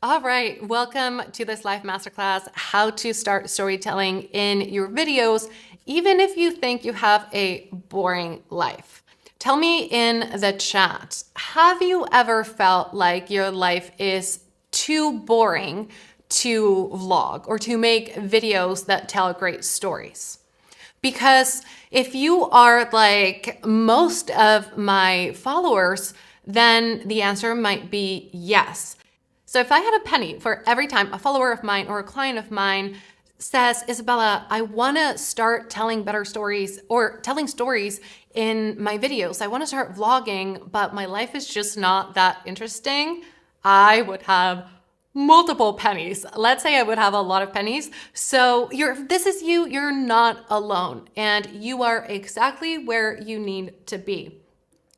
All right, welcome to this live masterclass, how to start storytelling in your videos, even if you think you have a boring life. Tell me in the chat, have you ever felt like your life is too boring to vlog or to make videos that tell great stories? Because if you are like most of my followers, then the answer might be yes. So if I had a penny for every time a follower of mine or a client of mine says, Isabella, I want to start telling better stories or telling stories in my videos. I want to start vlogging, but my life is just not that interesting. I would have multiple pennies. Let's say I would have a lot of pennies. So this is you, you're not alone, and you are exactly where you need to be.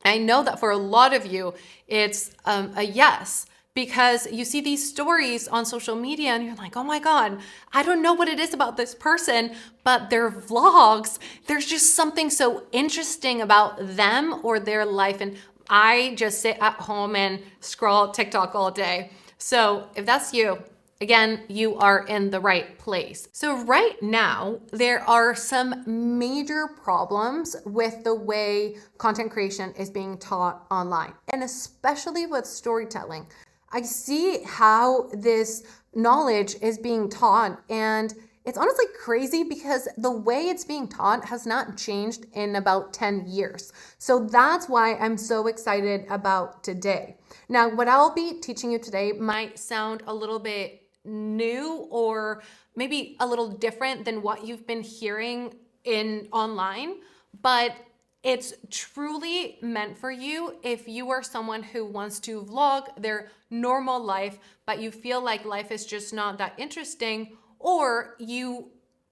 I know that for a lot of you, it's a yes, because you see these stories on social media and you're like, oh my God, I don't know what it is about this person, but their vlogs, there's just something so interesting about them or their life. And I just sit at home and scroll TikTok all day. So if that's you, again, you are in the right place. So right now, there are some major problems with the way content creation is being taught online, and especially with storytelling. I see how this knowledge is being taught, and it's honestly crazy because the way it's being taught has not changed in about 10 years. So that's why I'm so excited about today. Now, what I'll be teaching you today might sound a little bit new or maybe a little different than what you've been hearing in online, but it's truly meant for you if you are someone who wants to vlog their normal life, but you feel like life is just not that interesting, or you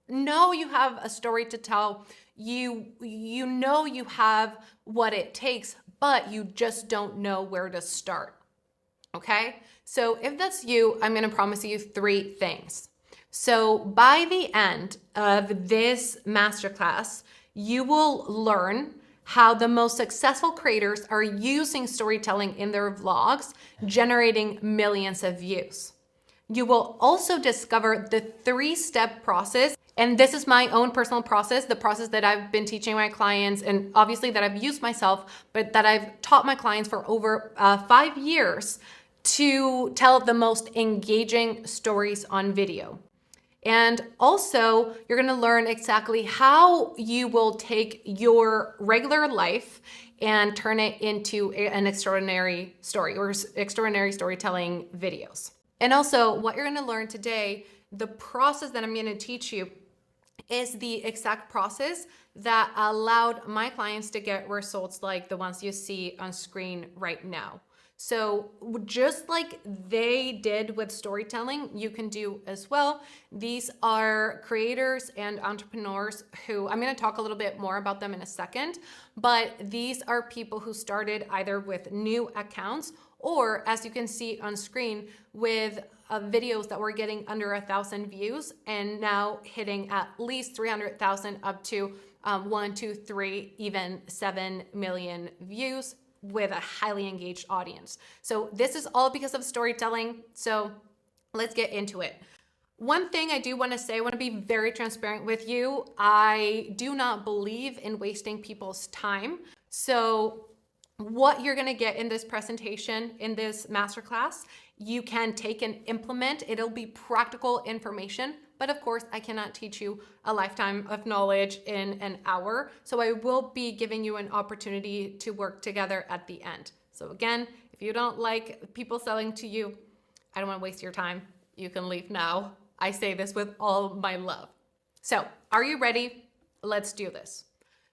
know you have a story to tell, you know you have what it takes, but you just don't know where to start. Okay? So if that's you, I'm going to promise you 3 things. So by the end of this masterclass, you will learn how the most successful creators are using storytelling in their vlogs, generating millions of views. You will also discover the 3-step process. And this is my own personal process, the process that I've been teaching my clients, and obviously that I've used myself, but that I've taught my clients for over 5 years to tell the most engaging stories on video. And also, you're gonna learn exactly how you will take your regular life and turn it into an extraordinary story or extraordinary storytelling videos. And also, what you're gonna learn today, the process that I'm gonna teach you is the exact process that allowed my clients to get results like the ones you see on screen right now. So just like they did with storytelling, you can do as well. These are creators and entrepreneurs who, I'm going to talk a little bit more about them in a second, but these are people who started either with new accounts or, as you can see on screen, with videos that were getting under 1,000 views and now hitting at least 300,000 up to 1, 2, 3, even 7 million views with a highly engaged audience. So this is all because of storytelling. So let's get into it. One thing I do want to say, I want to be very transparent with you. I do not believe in wasting people's time. So what you're going to get in this presentation, in this masterclass, you can take and implement. It'll be practical information, but of course I cannot teach you a lifetime of knowledge in an hour. So I will be giving you an opportunity to work together at the end. So again, if you don't like people selling to you, I don't want to waste your time. You can leave now. I say this with all my love. So are you ready? Let's do this.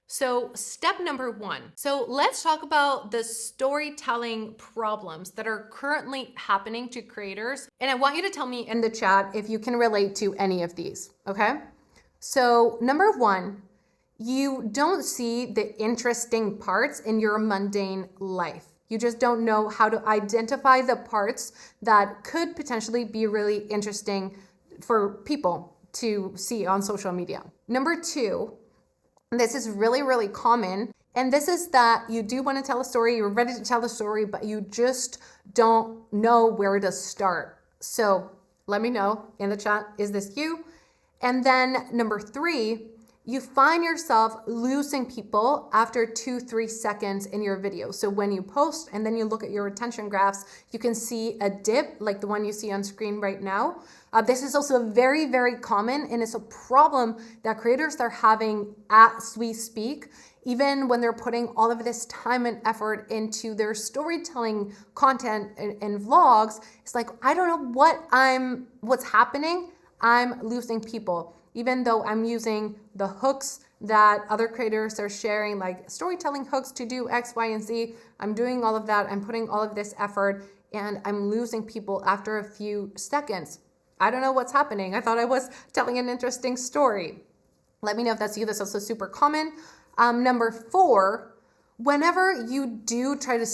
So step number 1. So let's talk about the storytelling problems that are currently happening to creators. And I want you to tell me in the chat if you can relate to any of these, okay? So number 1, you don't see the interesting parts in your mundane life. You just don't know how to identify the parts that could potentially be really interesting for people to see on social media. Number 2, this is really, really common. And this is that you do want to tell a story, you're ready to tell a story, but you just don't know where to start. So let me know in the chat, is this you? And then number 3, you find yourself losing people after 2-3 seconds in your video. So when you post and then you look at your retention graphs, you can see a dip like the one you see on screen right now. This is also very, very common, and it's a problem that creators are having as we speak, even when they're putting all of this time and effort into their storytelling content and vlogs. It's like, I don't know what's happening. I'm losing people. Even though I'm using the hooks that other creators are sharing, like storytelling hooks to do X, Y, and Z, I'm doing all of that. I'm putting all of this effort, and I'm losing people after a few seconds. I don't know what's happening. I thought I was telling an interesting story. Let me know if that's you. That's also super common. Number 4, whenever you do try to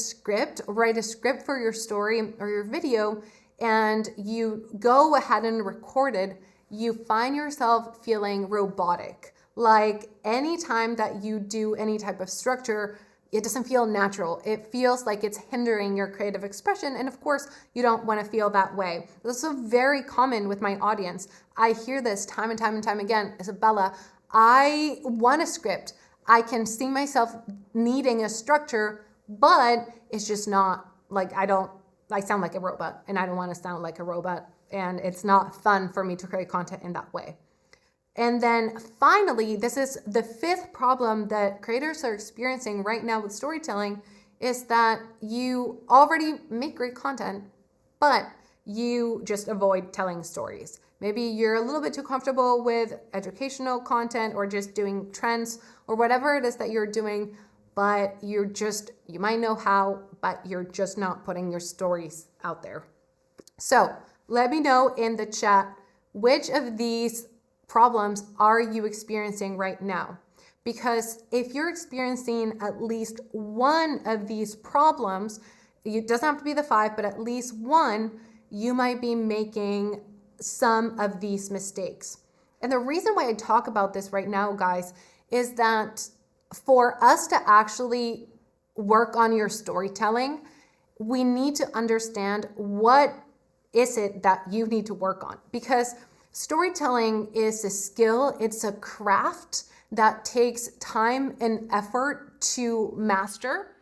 write a script for your story or your video, and you go ahead and record it, you find yourself feeling robotic. Like anytime that you do any type of structure, it doesn't feel natural. It feels like it's hindering your creative expression. And of course, you don't want to feel that way. This is very common with my audience. I hear this time and time and time again. Isabella, I want a script. I can see myself needing a structure, but it's just not like I sound like a robot, and I don't want to sound like a robot. And it's not fun for me to create content in that way. And then finally, this is the 5th problem that creators are experiencing right now with storytelling, is that you already make great content, but you just avoid telling stories. Maybe you're a little bit too comfortable with educational content or just doing trends or whatever it is that you're doing, but you might know how, but you're just not putting your stories out there. So let me know in the chat, which of these problems are you experiencing right now? Because if you're experiencing at least one of these problems, it doesn't have to be the 5, but at least one, you might be making some of these mistakes. And the reason why I talk about this right now, guys, is that for us to actually work on your storytelling, we need to understand what is it that you need to work on. Because storytelling is a skill, it's a craft that takes time and effort to master.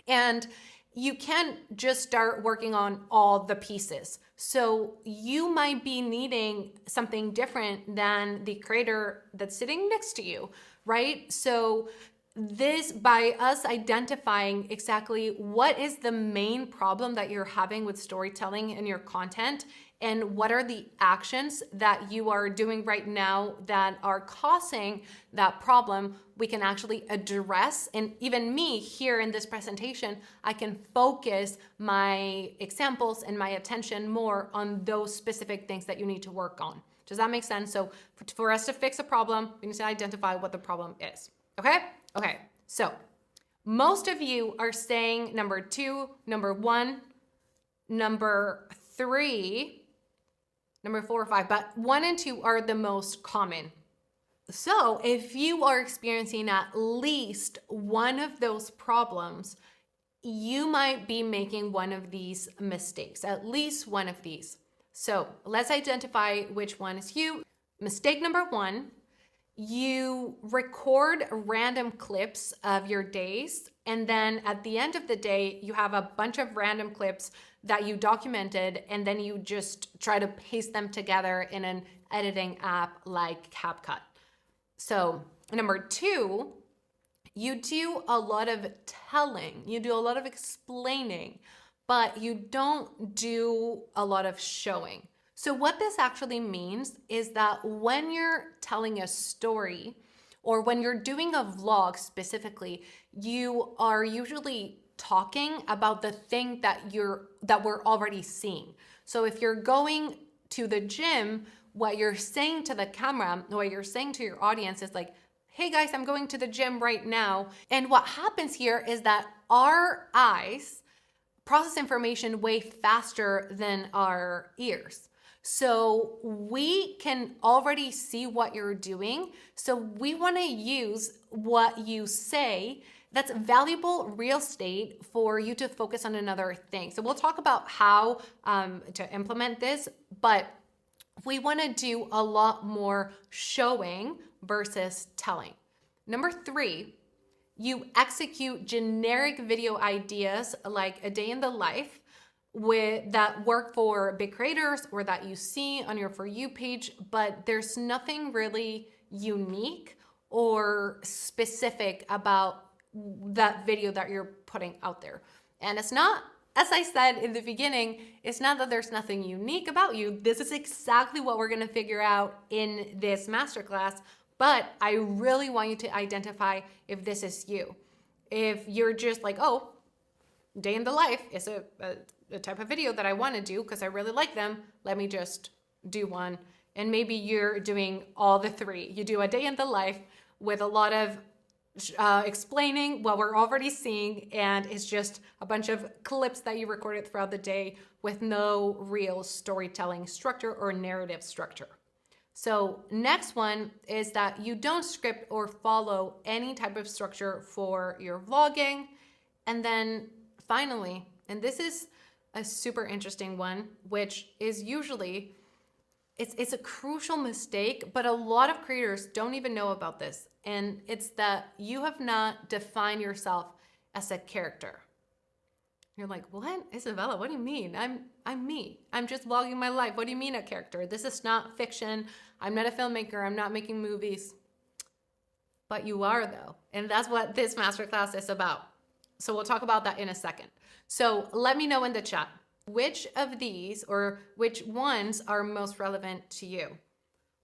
And you can't just start working on all the pieces. So you might be needing something different than the creator that's sitting next to you, right? So this, by us identifying exactly what is the main problem that you're having with storytelling in your content, and what are the actions that you are doing right now that are causing that problem, we can actually address. And even me here in this presentation, I can focus my examples and my attention more on those specific things that you need to work on. Does that make sense? So for us to fix a problem, we need to identify what the problem is. Okay? Okay. So most of you are saying number 2, number 1, number 3, number 4 or 5, but 1 and 2 are the most common. So if you are experiencing at least one of those problems, you might be making one of these mistakes, at least one of these. So let's identify which one is you. Mistake number 1, you record random clips of your days, and then at the end of the day, you have a bunch of random clips that you documented, and then you just try to paste them together in an editing app like CapCut. So number 2, you do a lot of telling, you do a lot of explaining, but you don't do a lot of showing. So what this actually means is that when you're telling a story, or when you're doing a vlog specifically, you are usually talking about the thing that we're already seeing. So if you're going to the gym, what you're saying to the camera, what you're saying to your audience is like, hey guys, I'm going to the gym right now. And what happens here is that our eyes process information way faster than our ears. So we can already see what you're doing. So we want to use what you say that's valuable real estate for you to focus on another thing. So we'll talk about how to implement this, but we want to do a lot more showing versus telling. Number 3, you execute generic video ideas like a day in the life that work for big creators or that you see on your For You page, but there's nothing really unique or specific about that video that you're putting out there. And it's not, as I said in the beginning, it's not that there's nothing unique about you. This is exactly what we're gonna figure out in this masterclass, but I really want you to identify if this is you. If you're just like, oh, day in the life is a type of video that I want to do because I really like them, let me just do one. And maybe you're doing all the 3. You do a day in the life with a lot of explaining what we're already seeing, and it's just a bunch of clips that you recorded throughout the day with no real storytelling structure or narrative structure. So next one is that you don't script or follow any type of structure for your vlogging. And then finally, and this is a super interesting one, which is usually, it's a crucial mistake, but a lot of creators don't even know about this. And it's that you have not defined yourself as a character. You're like, what? Isabella, what do you mean? I'm me. I'm just vlogging my life. What do you mean a character? This is not fiction. I'm not a filmmaker. I'm not making movies. But you are, though. And that's what this masterclass is about. So we'll talk about that in a second. So let me know in the chat, which of these or which ones are most relevant to you?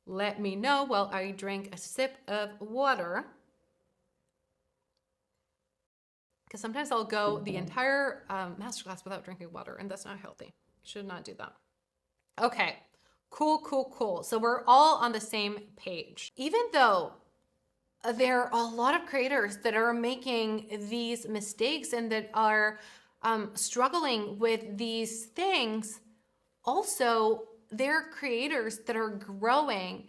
Let me know while I drink a sip of water. Because sometimes I'll go the entire masterclass without drinking water, and that's not healthy. You should not do that. Okay, cool. So we're all on the same page. Even though there are a lot of creators that are making these mistakes and that are struggling with these things, also there are creators that are growing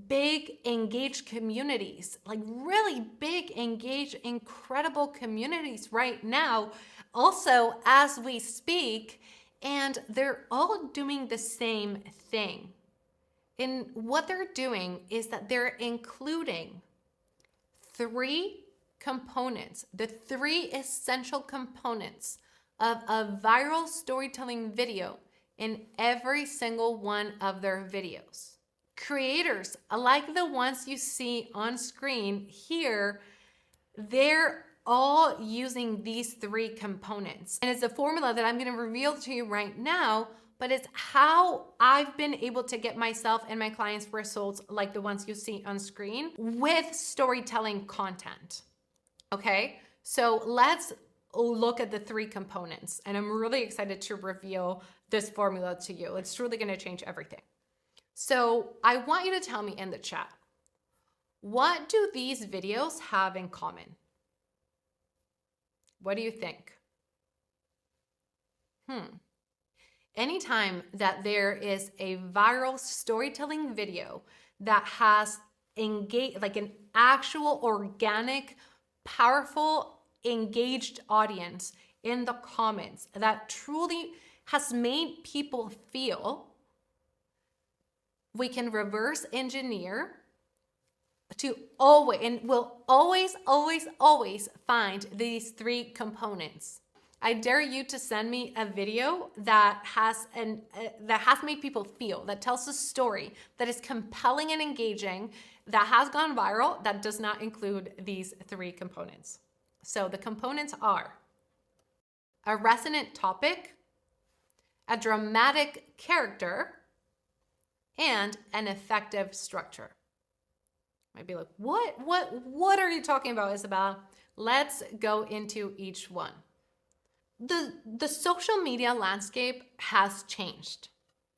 big engaged communities, like really big engaged incredible communities right now, also as we speak, and they're all doing the same thing. And what they're doing is that they're including 3 components, the 3 essential components of a viral storytelling video in every single one of their videos. Creators, like the ones you see on screen here, they're all using these 3 components. And it's a formula that I'm going to reveal to you right now, but it's how I've been able to get myself and my clients results like the ones you see on screen with storytelling content. Okay, so let's look at the 3 components. And I'm really excited to reveal this formula to you. It's truly going to change everything. So I want you to tell me in the chat, what do these videos have in common? What do you think? Anytime that there is a viral storytelling video that has engaged, like an actual organic, powerful, engaged audience in the comments that truly has made people feel, we can reverse engineer to always, and we'll always find these 3 components. I dare you to send me a video that has made people feel, that tells a story, that is compelling and engaging, that has gone viral, that does not include these 3 components. So the components are a resonant topic, a dramatic character, and an effective structure. Might be like, what are you talking about, Isabella? Let's go into each one. The social media landscape has changed,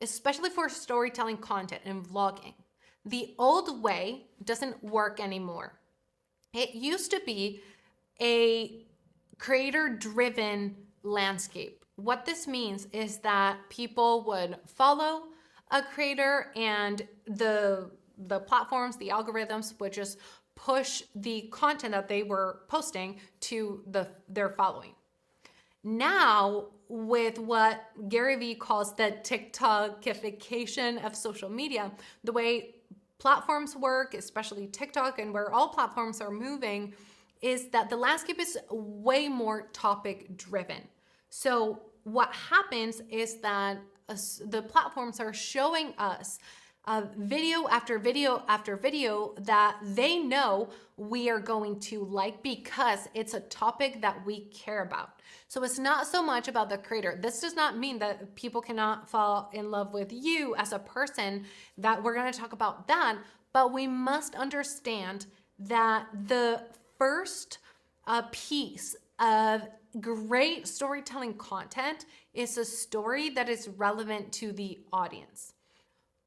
especially for storytelling content and vlogging. The old way doesn't work anymore. It used to be a creator-driven landscape. What this means is that people would follow a creator and the platforms, the algorithms would just push the content that they were posting to their following. Now, with what Gary Vee calls the TikTokification of social media, the way platforms work, especially TikTok and where all platforms are moving, is that the landscape is way more topic driven. So what happens is that the platforms are showing us video after video after video that they know we are going to like because it's a topic that we care about. So it's not so much about the creator. This does not mean that people cannot fall in love with you as a person, that we're going to talk about that, but we must understand that the first piece of great storytelling content is a story that is relevant to the audience.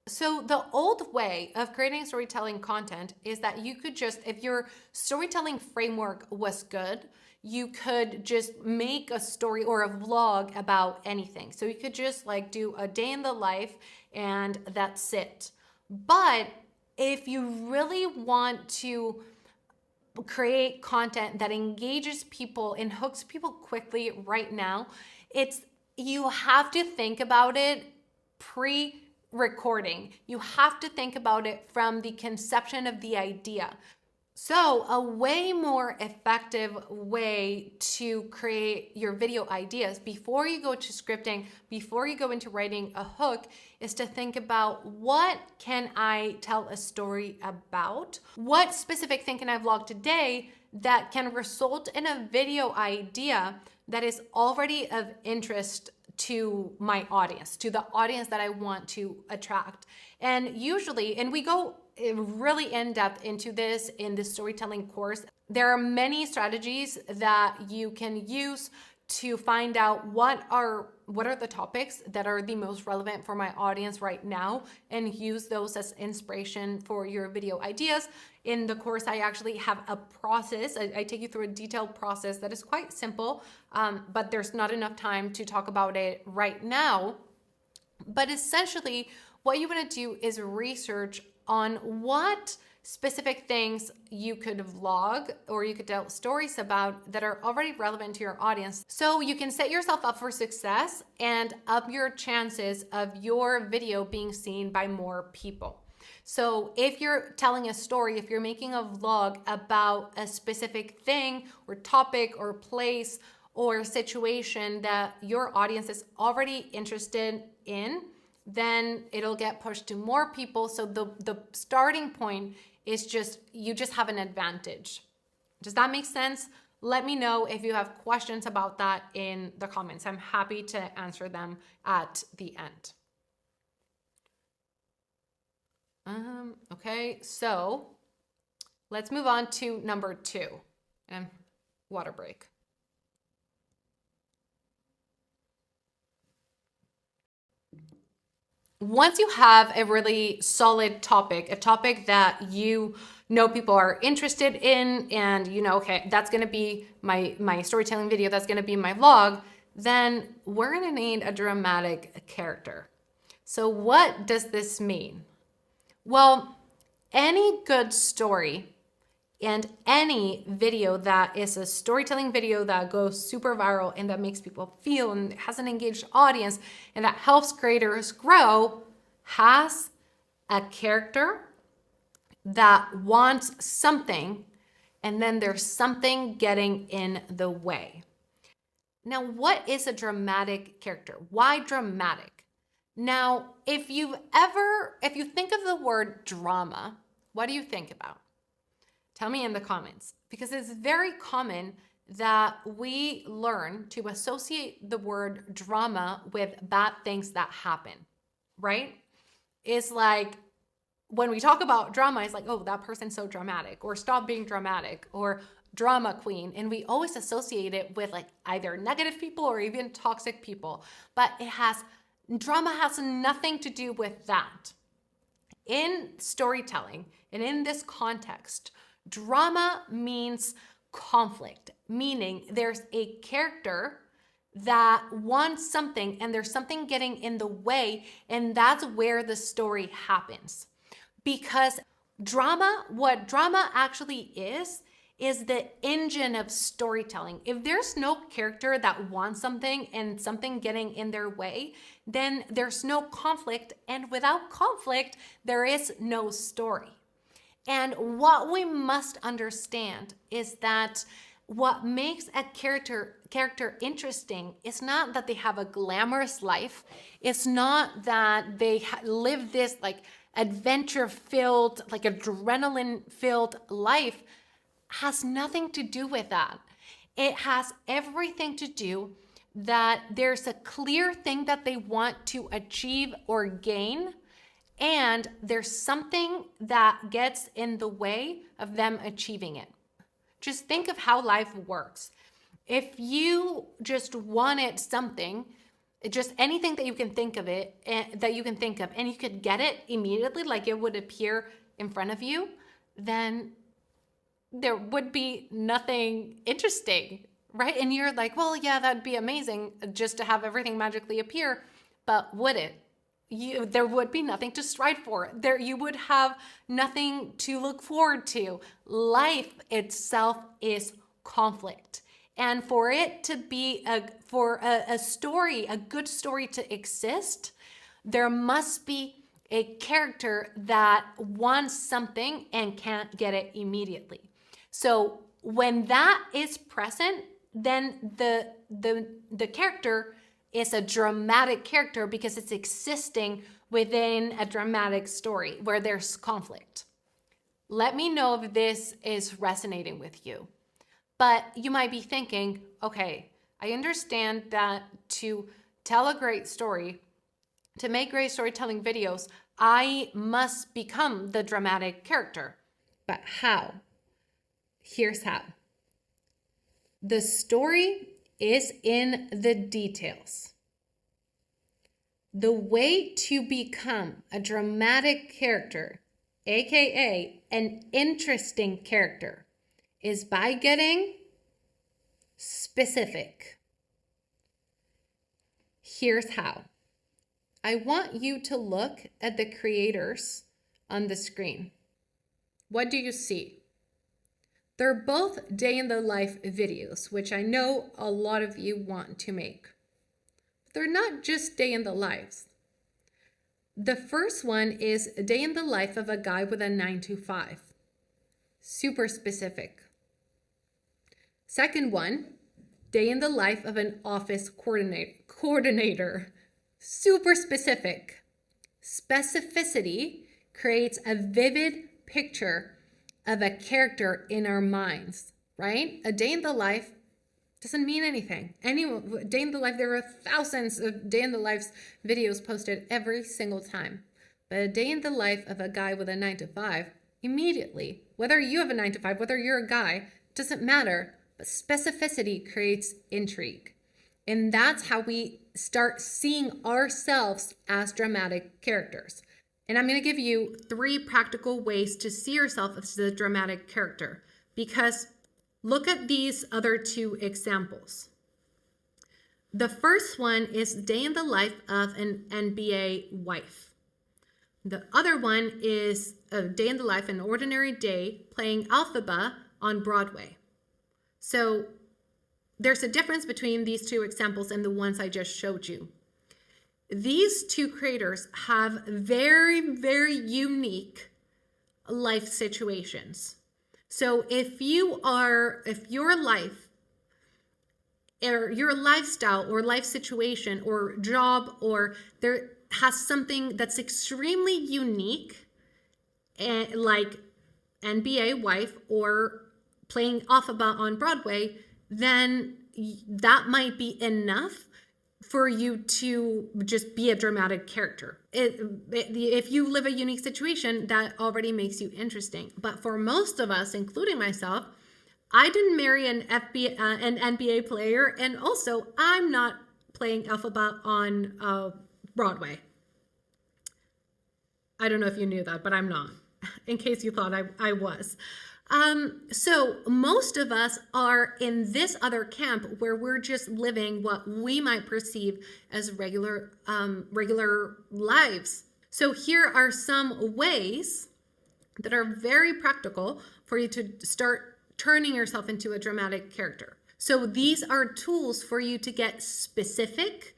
So the old way of creating storytelling content is that you could just, if your storytelling framework was good, you could just make a story or a vlog about anything. So you could just like do a day in the life and that's it. But if you really want to create content that engages people and hooks people quickly right now, you have to think about it pre-recording. You have to think about it from the conception of the idea. So a way more effective way to create your video ideas before you go to scripting, before you go into writing a hook, is to think about, what can I tell a story about? What specific thing can I vlog today that can result in a video idea that is already of interest to my audience, to the audience that I want to attract? And usually, and we go really in depth into this in the storytelling course, there are many strategies that you can use to find out what are the topics that are the most relevant for my audience right now, and use those as inspiration for your video ideas. In the course, I actually have a process. I take you through a detailed process that is quite simple, but there's not enough time to talk about it right now. But essentially, what you want to do is research on what specific things you could vlog or you could tell stories about that are already relevant to your audience, so you can set yourself up for success and up your chances of your video being seen by more people. So if you're telling a story, if you're making a vlog about a specific thing or topic or place or situation that your audience is already interested in, then it'll get pushed to more people. So the starting point is you just have an advantage. Does that make sense? Let me know if you have questions about that in the comments. I'm happy to answer them at the end. Okay, so let's move on to number 2. Water break. Once you have a really solid topic, a topic that you know people are interested in, and you know, okay, that's gonna be my storytelling video, that's gonna be my vlog, then we're gonna need a dramatic character. So what does this mean? Well, any good story and any video that is a storytelling video that goes super viral and that makes people feel and has an engaged audience and that helps creators grow has a character that wants something, and then there's something getting in the way. Now, what is a dramatic character? Why dramatic? Now, if you think of the word drama, what do you think about? Tell me in the comments, because it's very common that we learn to associate the word drama with bad things that happen, right? It's like when we talk about drama, it's like, oh, that person's so dramatic, or stop being dramatic, or drama queen. And we always associate it with like either negative people or even toxic people, but drama has nothing to do with that. In storytelling and in this context, drama means conflict, meaning there's a character that wants something and there's something getting in the way, and that's where the story happens. Because What drama actually is the engine of storytelling. If there's no character that wants something and something getting in their way, then there's no conflict. And without conflict, there is no story. And what we must understand is that what makes a character interesting is not that they have a glamorous life. It's not that they live this like adventure filled, like adrenaline filled life. Has nothing to do with that. It has everything to do that there's a clear thing that they want to achieve or gain, and there's something that gets in the way of them achieving it. Just think of how life works. If you just wanted something, just anything that you can think of and you could get it immediately, like it would appear in front of you, then there would be nothing interesting, right? And you're like, well, yeah, that'd be amazing just to have everything magically appear, but would it? There would be nothing to strive for. You would have nothing to look forward to. Life itself is conflict. And for it to be a story, a good story to exist, there must be a character that wants something and can't get it immediately. So when that is present, then the character is a dramatic character because it's existing within a dramatic story where there's conflict. Let me know if this is resonating with you. But you might be thinking, okay, I understand that to tell a great story, to make great storytelling videos, I must become the dramatic character. But how? Here's how. The story is in the details. The way to become a dramatic character, aka an interesting character, is by getting specific. Here's how. I want you to look at the creators on the screen. What do you see? They're both day in the life videos, which I know a lot of you want to make. They're not just day in the lives. The first one is a day in the life of a guy with a 9-to-5. Super specific. Second one, day in the life of an office coordinator. Super specific. Specificity creates a vivid picture of a character in our minds, right? A day in the life doesn't mean anything. Day in the life, there are thousands of day in the life videos posted every single time. But a day in the life of a guy with a 9-to-5, immediately, whether you have a 9-to-5, whether you're a guy, doesn't matter. But specificity creates intrigue. And that's how we start seeing ourselves as dramatic characters. And I'm going to give you 3 practical ways to see yourself as a dramatic character. Because look at these other 2 examples. The first one is day in the life of an NBA wife. The other one is a day in the life, an ordinary day, playing Alphaba on Broadway. So there's a difference between these 2 examples and the ones I just showed you. These 2 creators have very, very unique life situations. So if your life or your lifestyle or life situation or job or there has something that's extremely unique, and like NBA wife or playing Alphaba on Broadway, then that might be enough for you to just be a dramatic character. If you live a unique situation, that already makes you interesting. But for most of us, including myself, I didn't marry an NBA player, and also I'm not playing Alphaba on Broadway. I don't know if you knew that, but I'm not, in case you thought I was. So most of us are in this other camp where we're just living what we might perceive as regular lives. So here are some ways that are very practical for you to start turning yourself into a dramatic character. So these are tools for you to get specific,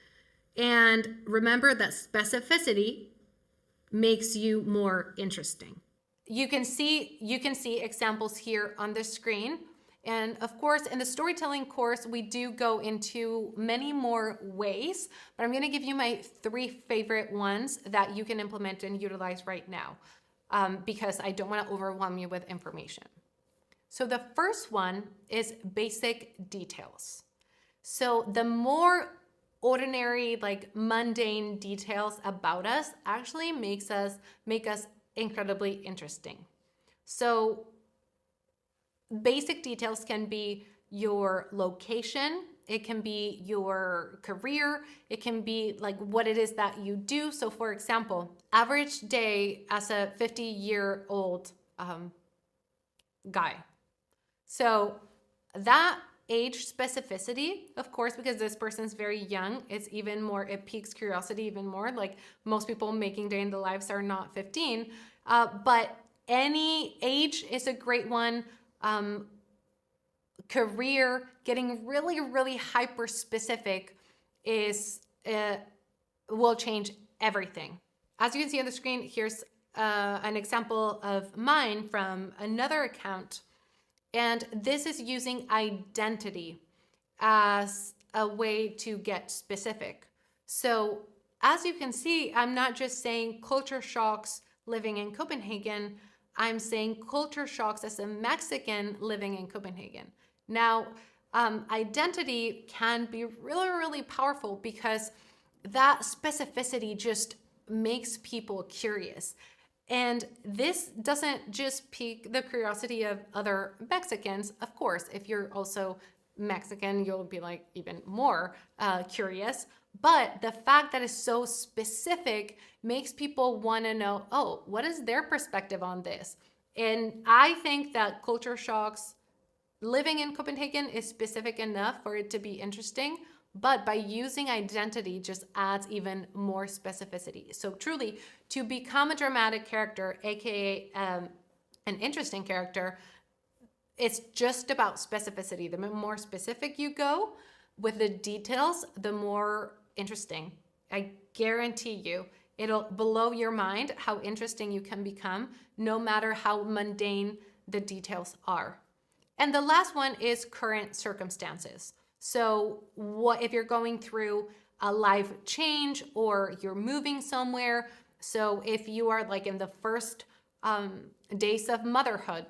and remember that specificity makes you more interesting. You can see examples here on the screen. And of course, in the storytelling course, we do go into many more ways, but I'm going to give you my 3 favorite ones that you can implement and utilize right now, because I don't want to overwhelm you with information. So the first one is basic details. So the more ordinary, like mundane details about us actually make us incredibly interesting. So basic details can be your location, it can be your career, it can be like what it is that you do. So for example, average day as a 50-year-old guy. So that age specificity, of course, because this person's very young, it piques curiosity even more. Like most people making day in the lives are not 15, but any age is a great one. Career, getting really, really hyper specific will change everything. As you can see on the screen, here's an example of mine from another account. And this is using identity as a way to get specific. So as you can see, I'm not just saying culture shocks living in Copenhagen. I'm saying culture shocks as a Mexican living in Copenhagen. Now, identity can be really, really powerful because that specificity just makes people curious. And this doesn't just pique the curiosity of other Mexicans. Of course, if you're also Mexican, you'll be like even more curious. But the fact that it's so specific makes people want to know, oh, what is their perspective on this? And I think that culture shocks living in Copenhagen is specific enough for it to be interesting. But by using identity just adds even more specificity. So truly, to become a dramatic character, aka an interesting character, it's just about specificity. The more specific you go with the details, the more interesting. I guarantee you, it'll blow your mind how interesting you can become, no matter how mundane the details are. And the last one is current circumstances. So what if you're going through a life change or you're moving somewhere? So if you are like in the first days of motherhood.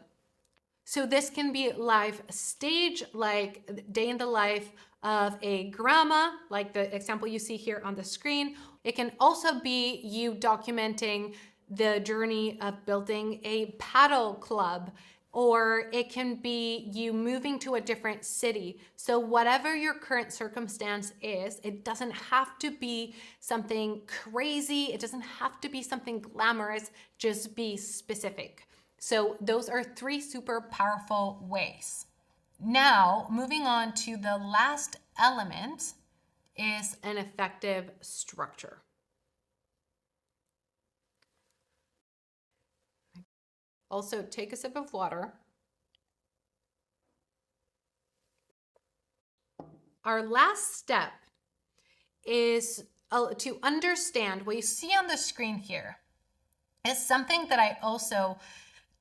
So this can be life stage, like day in the life of a grandma, like the example you see here on the screen. It can also be you documenting the journey of building a paddle club, or it can be you moving to a different city. So whatever your current circumstance is, it doesn't have to be something crazy. It doesn't have to be something glamorous. Just be specific. So those are 3 super powerful ways. Now, moving on to the last element is an effective structure. Also, take a sip of water. Our last step is to understand what you see on the screen here is something that I also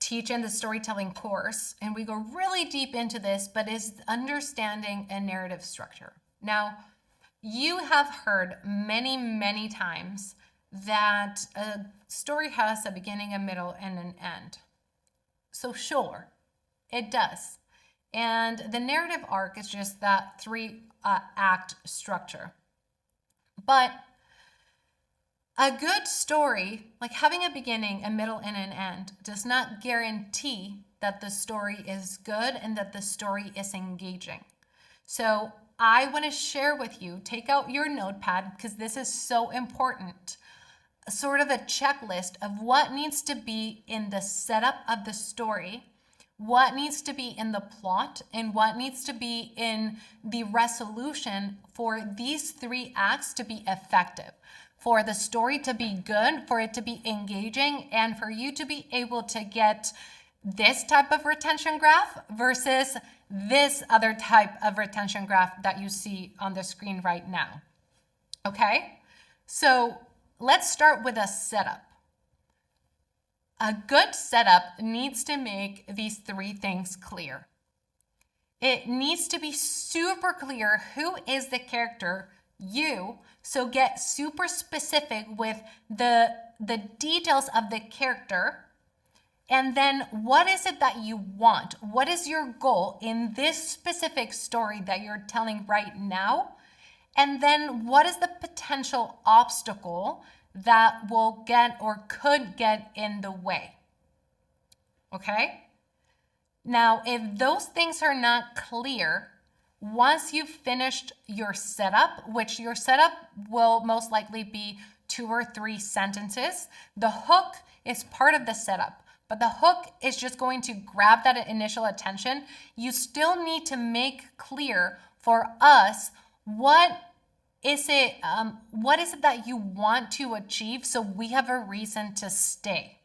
teach in the storytelling course, and we go really deep into this, but is understanding a narrative structure. Now, you have heard many, many times that a story has a beginning, a middle, and an end. So sure, it does. And the narrative arc is just that 3-act structure. But a good story, like having a beginning, a middle, and an end, does not guarantee that the story is good and that the story is engaging. So I want to share with you, take out your notepad because this is so important, sort of a checklist of what needs to be in the setup of the story, what needs to be in the plot, and what needs to be in the resolution for these 3 acts to be effective. for the story to be good, for it to be engaging, and for you to be able to get this type of retention graph versus this other type of retention graph that you see on the screen right now. Okay? So let's start with a setup. A good setup needs to make these three things clear. It needs to be super clear who is the character, you, so get super specific with the details of the character. And then what is it that you want? What is your goal in this specific story that you're telling right now? And then what is the potential obstacle that will get or could get in the way? Okay? Now, if those things are not clear, once you've finished your setup, which your setup will most likely be 2 or 3 sentences, the hook is part of the setup, but the hook is just going to grab that initial attention. You still need to make clear for us what is it that you want to achieve so we have a reason to stay,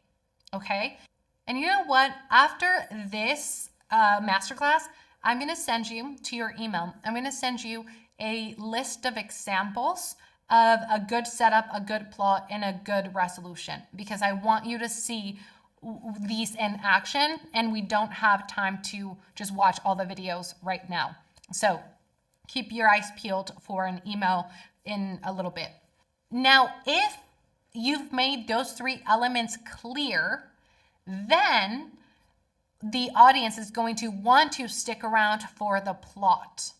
okay? And you know what? After this masterclass, I'm going to send you to your email. I'm going to send you a list of examples of a good setup, a good plot, and a good resolution, because I want you to see these in action, and we don't have time to just watch all the videos right now. So keep your eyes peeled for an email in a little bit. Now, if you've made those 3 elements clear, then the audience is going to want to stick around for the plot.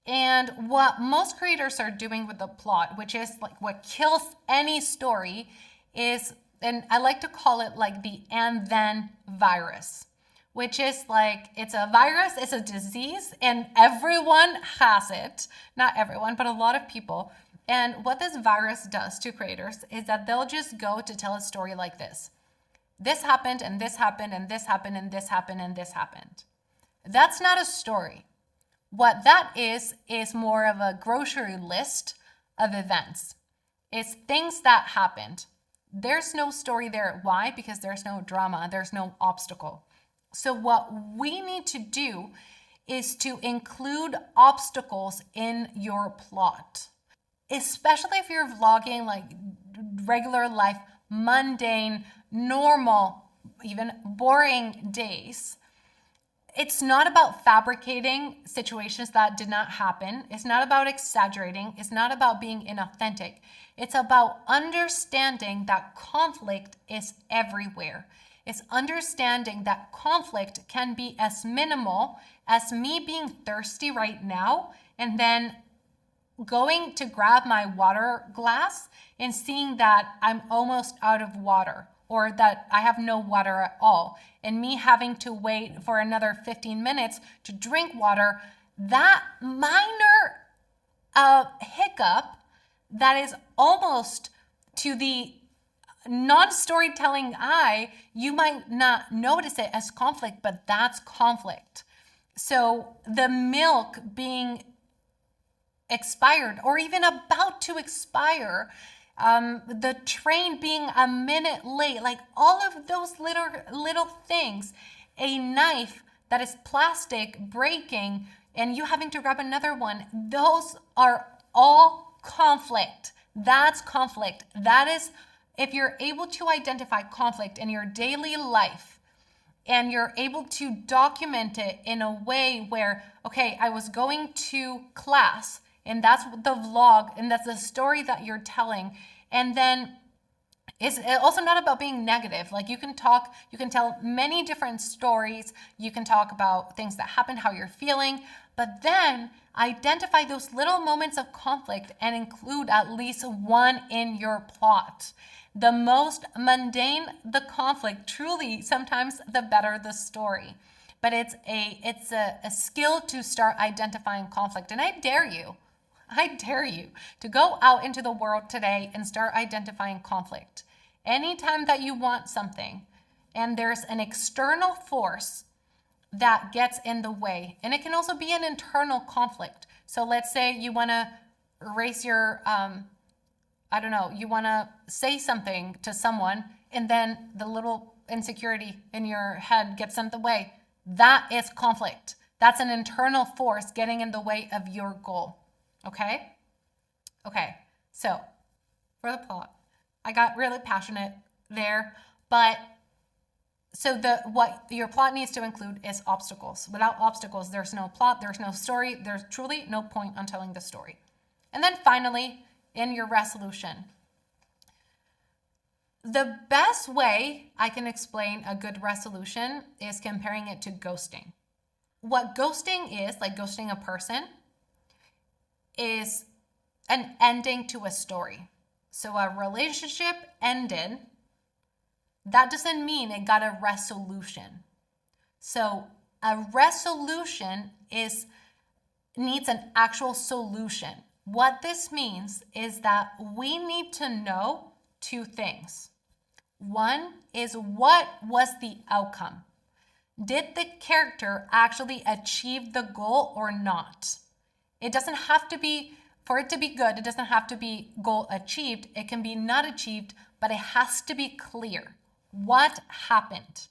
And what most creators are doing with the plot, which is like what kills any story, is, and I like to call it like the and then virus, which is like, it's a virus, it's a disease, and everyone has it. Not everyone, but a lot of people. And what this virus does to creators is that they'll just go to tell a story like this. This happened, and this happened, and this happened, and this happened, and this happened. That's not a story. What that is more of a grocery list of events. It's things that happened. There's no story there. Why? Because there's no drama, there's no obstacle. So what we need to do is to include obstacles in your plot, especially if you're vlogging like regular life, mundane, normal, even boring days. It's not about fabricating situations that did not happen. It's not about exaggerating. It's not about being inauthentic. It's about understanding that conflict is everywhere. It's understanding that conflict can be as minimal as me being thirsty right now and then going to grab my water glass and seeing that I'm almost out of water, or that I have no water at all, and me having to wait for another 15 minutes to drink water. That minor hiccup that is almost to the non-storytelling eye, you might not notice it as conflict, but that's conflict. So the milk being expired or even about to expire, the train being a minute late, like all of those little things, a knife that is plastic breaking and you having to grab another one, those are all conflict. That's conflict. That is, if you're able to identify conflict in your daily life and you're able to document it in a way where, okay, I was going to class, and that's the vlog, and that's the story that you're telling. And then it's also not about being negative. Like you can tell many different stories. You can talk about things that happen, how you're feeling, but then identify those little moments of conflict and include at least one in your plot. The most mundane the conflict, truly, sometimes the better the story. But it's a skill to start identifying conflict. And I dare you to go out into the world today and start identifying conflict. Anytime that you want something and there's an external force that gets in the way, and it can also be an internal conflict. So let's say you want to raise your I don't know, you want to say something to someone and then the little insecurity in your head gets in the way. That is conflict. That's an internal force getting in the way of your goal. Okay? Okay. So, for the plot, I got really passionate there, but so what your plot needs to include is obstacles. Without obstacles, there's no plot, there's no story, there's truly no point on telling the story. And then finally, in your resolution, the best way I can explain a good resolution is comparing it to ghosting. What ghosting is, like ghosting a person, is an ending to a story. So a relationship ended. That doesn't mean it got a resolution. So a resolution needs an actual solution. What this means is that we need to know two things. One is, what was the outcome? Did the character actually achieve the goal or not? It doesn't have to be, for it to be good, it doesn't have to be goal achieved. It can be not achieved, but it has to be clear. What happened?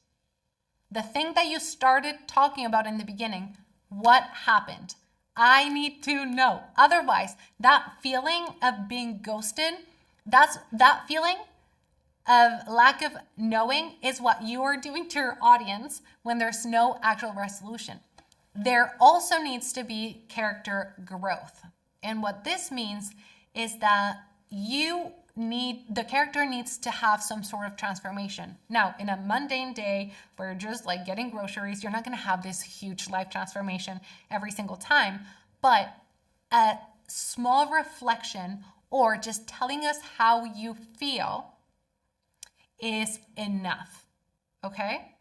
The thing that you started talking about in the beginning, what happened? I need to know. Otherwise, that feeling of being ghosted, that feeling of lack of knowing is what you are doing to your audience when there's no actual resolution. There also needs to be character growth. And what this means is that the character needs to have some sort of transformation. Now, in a mundane day where you're just like getting groceries, you're not going to have this huge life transformation every single time, but a small reflection or just telling us how you feel is enough, okay?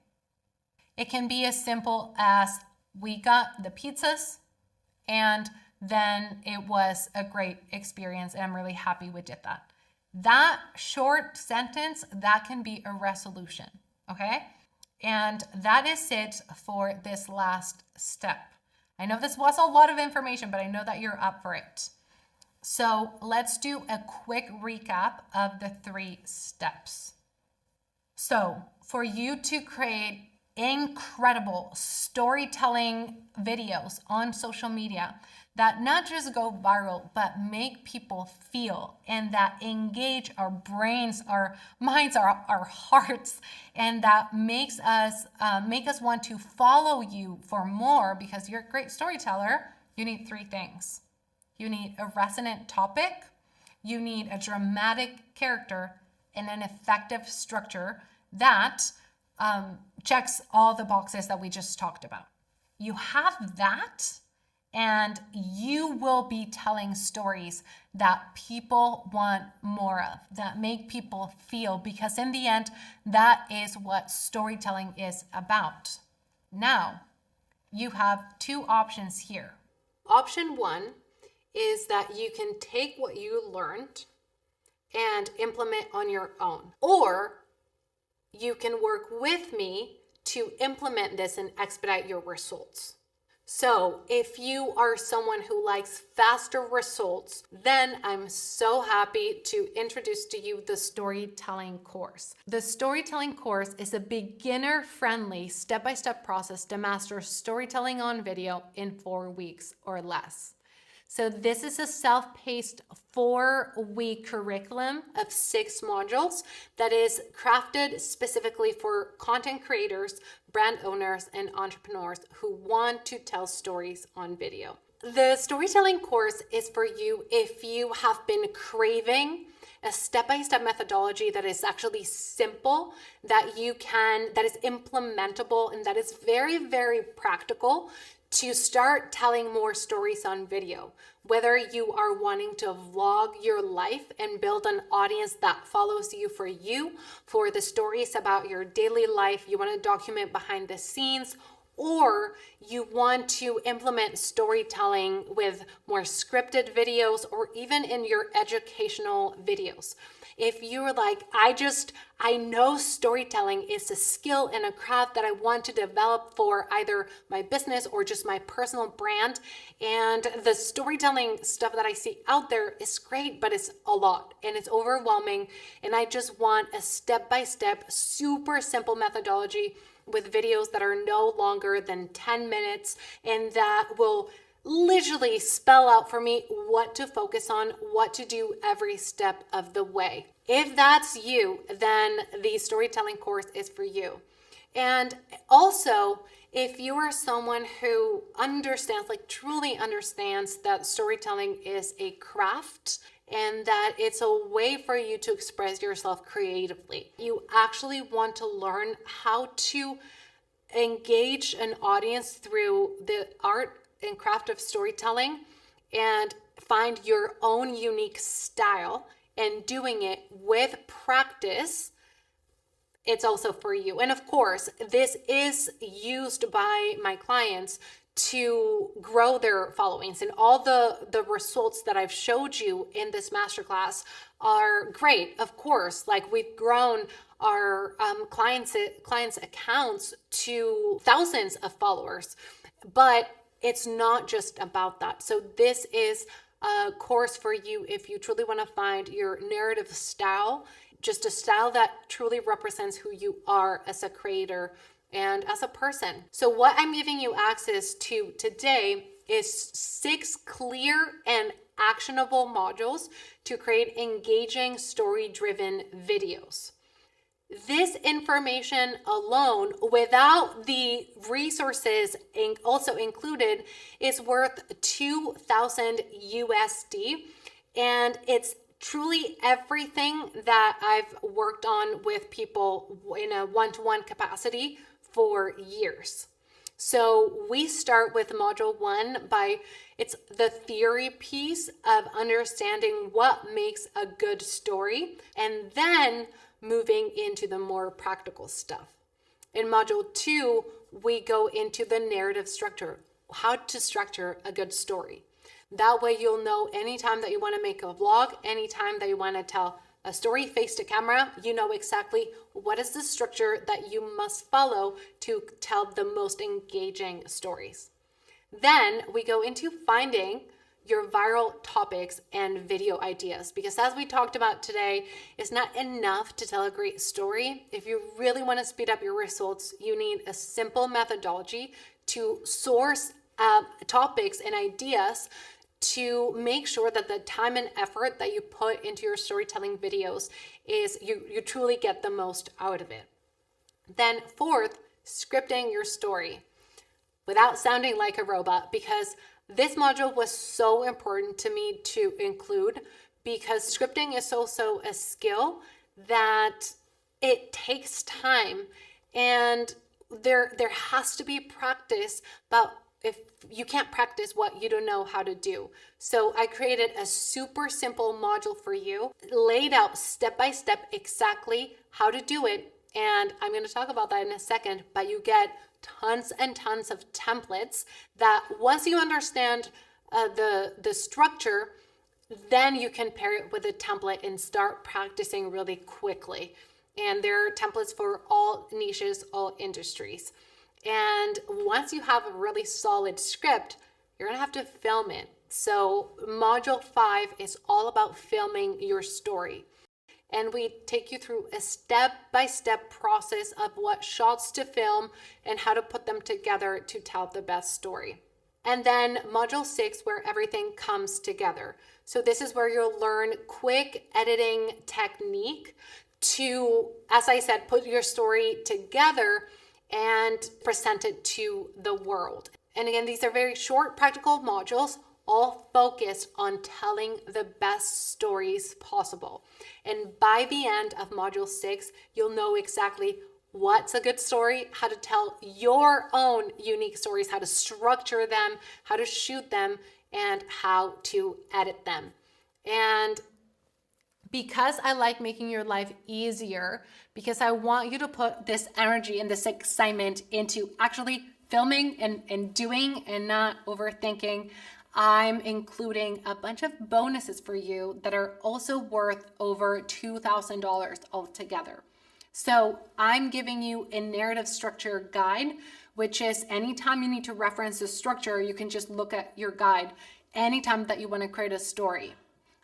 It can be as simple as, we got the pizzas and then it was a great experience and I'm really happy we did that. That short sentence, that can be a resolution, okay? And that is it for this last step. I know this was a lot of information, but I know that you're up for it. So let's do a quick recap of the 3 steps. So for you to create incredible storytelling videos on social media that not just go viral, but make people feel and that engage our brains, our minds, our hearts, and that make us want to follow you for more because you're a great storyteller, you need 3 things. You need a resonant topic, you need a dramatic character, and an effective structure that checks all the boxes that we just talked about. You have that, and you will be telling stories that people want more of, that make people feel, because in the end, that is what storytelling is about. Now, you have 2 options here. Option 1 is that you can take what you learned and implement on your own, or you can work with me to implement this and expedite your results. So if you are someone who likes faster results, then I'm so happy to introduce to you the storytelling course. The storytelling course is a beginner-friendly step-by-step process to master storytelling on video in 4 weeks or less. So this is a self-paced 4-week curriculum of 6 modules that is crafted specifically for content creators, brand owners, and entrepreneurs who want to tell stories on video. The storytelling course is for you if you have been craving a step-by-step methodology that is actually simple, that is implementable, and that is very, very practical to start telling more stories on video. Whether you are wanting to vlog your life and build an audience that follows you for the stories about your daily life, you want to document behind the scenes, or you want to implement storytelling with more scripted videos or even in your educational videos. If you're like, I know storytelling is a skill and a craft that I want to develop for either my business or just my personal brand. And the storytelling stuff that I see out there is great, but it's a lot and it's overwhelming. And I just want a step-by-step, super simple methodology with videos that are no longer than 10 minutes and that will literally spell out for me what to focus on, what to do every step of the way. If that's you, then the storytelling course is for you. And also, if you are someone who understands, like truly understands that storytelling is a craft and that it's a way for you to express yourself creatively, you actually want to learn how to engage an audience through the art and craft of storytelling and find your own unique style and doing it with practice, it's also for you. And of course, this is used by my clients to grow their followings, and all the results that I've showed you in this masterclass are great. Of course, like we've grown our clients accounts to thousands of followers, but it's not just about that. So this is a course for you if you truly want to find your narrative style, just a style that truly represents who you are as a creator and as a person. So what I'm giving you access to today is 6 clear and actionable modules to create engaging story-driven videos. This information alone, without the resources also included, is worth $2,000 USD. And it's truly everything that I've worked on with people in a one-to-one capacity for years. So we start with module 1 it's the theory piece of understanding what makes a good story, and then moving into the more practical stuff. In module 2, we go into the narrative structure, how to structure a good story. That way you'll know anytime that you want to make a vlog, anytime that you want to tell a story face to camera, you know exactly what is the structure that you must follow to tell the most engaging stories. Then we go into finding your viral topics and video ideas, because as we talked about today, it's not enough to tell a great story. If you really want to speed up your results, you need a simple methodology to source topics and ideas to make sure that the time and effort that you put into your storytelling videos is you truly get the most out of it. Then 4th, scripting your story without sounding like a robot, because this module was so important to me to include, because scripting is also a skill that it takes time and there has to be practice, but if you can't practice what you don't know how to do. So I created a super simple module for you, laid out step by step exactly how to do it. And I'm going to talk about that in a second, but you get tons and tons of templates that once you understand the structure, then you can pair it with a template and start practicing really quickly. And there are templates for all niches, all industries. And once you have a really solid script, you're going to have to film it. So module 5 is all about filming your story. And we take you through a step-by-step process of what shots to film and how to put them together to tell the best story. And then module 6, where everything comes together. So this is where you'll learn quick editing technique to, as I said, put your story together and present it to the world. And again, these are very short, practical modules, all focused on telling the best stories possible. And by the end of module 6, you'll know exactly what's a good story, how to tell your own unique stories, how to structure them, how to shoot them, and how to edit them. And because I like making your life easier, because I want you to put this energy and this excitement into actually filming and doing and not overthinking, I'm including a bunch of bonuses for you that are also worth over $2,000 altogether. So I'm giving you a narrative structure guide, which is anytime you need to reference the structure, you can just look at your guide anytime that you want to create a story.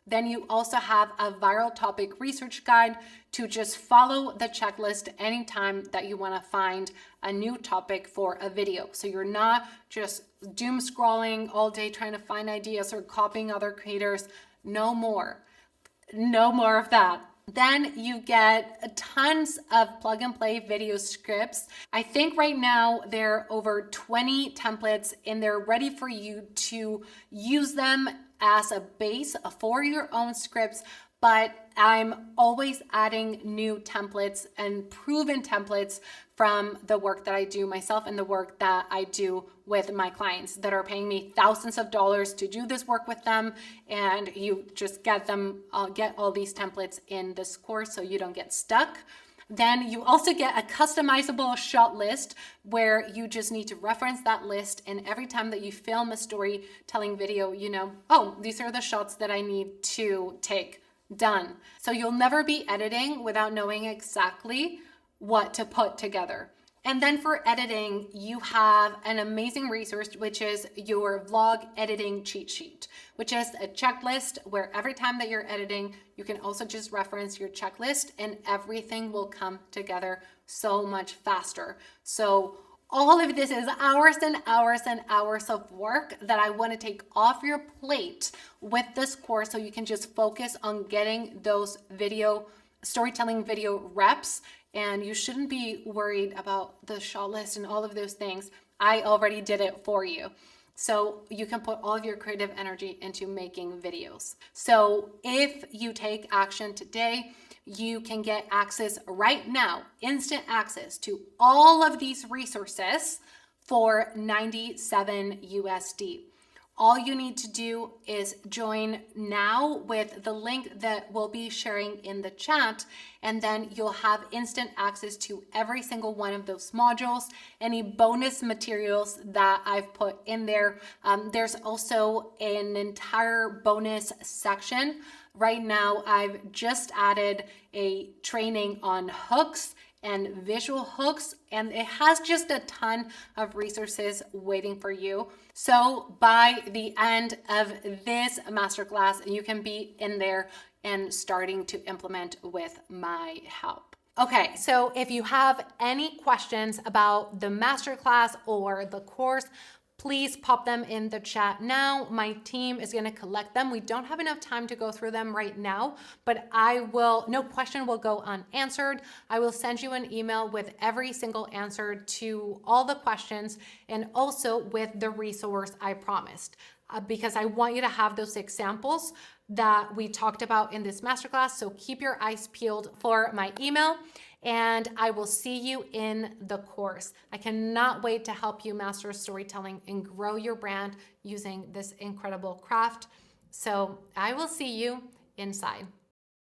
Then you also have a viral topic research guide to just follow the checklist anytime that you want to find a new topic for a video. So you're not just doom scrolling all day trying to find ideas or copying other creators. No more. No more of that. Then you get tons of plug and play video scripts. I think right now there are over 20 templates and they're ready for you to use them as a base for your own scripts, but I'm always adding new templates and proven templates from the work that I do myself and the work that I do with my clients that are paying me thousands of dollars to do this work with them. And you just get all these templates in this course so you don't get stuck. Then you also get a customizable shot list where you just need to reference that list. And every time that you film a storytelling video, you know, oh, these are the shots that I need to take. Done. So you'll never be editing without knowing exactly what to put together. And then for editing, you have an amazing resource, which is your vlog editing cheat sheet, which is a checklist where every time that you're editing, you can also just reference your checklist and everything will come together so much faster. So all of this is hours and hours and hours of work that I want to take off your plate with this course so you can just focus on getting those storytelling video reps, and you shouldn't be worried about the shot list and all of those things. I already did it for you. So you can put all of your creative energy into making videos. So if you take action today, you can get access right now, instant access to all of these resources for $97 USD. All you need to do is join now with the link that we'll be sharing in the chat, and then you'll have instant access to every single one of those modules, any bonus materials that I've put in there. There's also an entire bonus section. Right now, I've just added a training on hooks and visual hooks, and it has just a ton of resources waiting for you. So by the end of this masterclass, you can be in there and starting to implement with my help. Okay, so if you have any questions about the masterclass or the course, please pop them in the chat now. My team is going to collect them. We don't have enough time to go through them right now, but no question will go unanswered. I will send you an email with every single answer to all the questions and also with the resource I promised, because I want you to have those examples that we talked about in this masterclass. So keep your eyes peeled for my email, and I will see you in the course. I cannot wait to help you master storytelling and grow your brand using this incredible craft. So I will see you inside.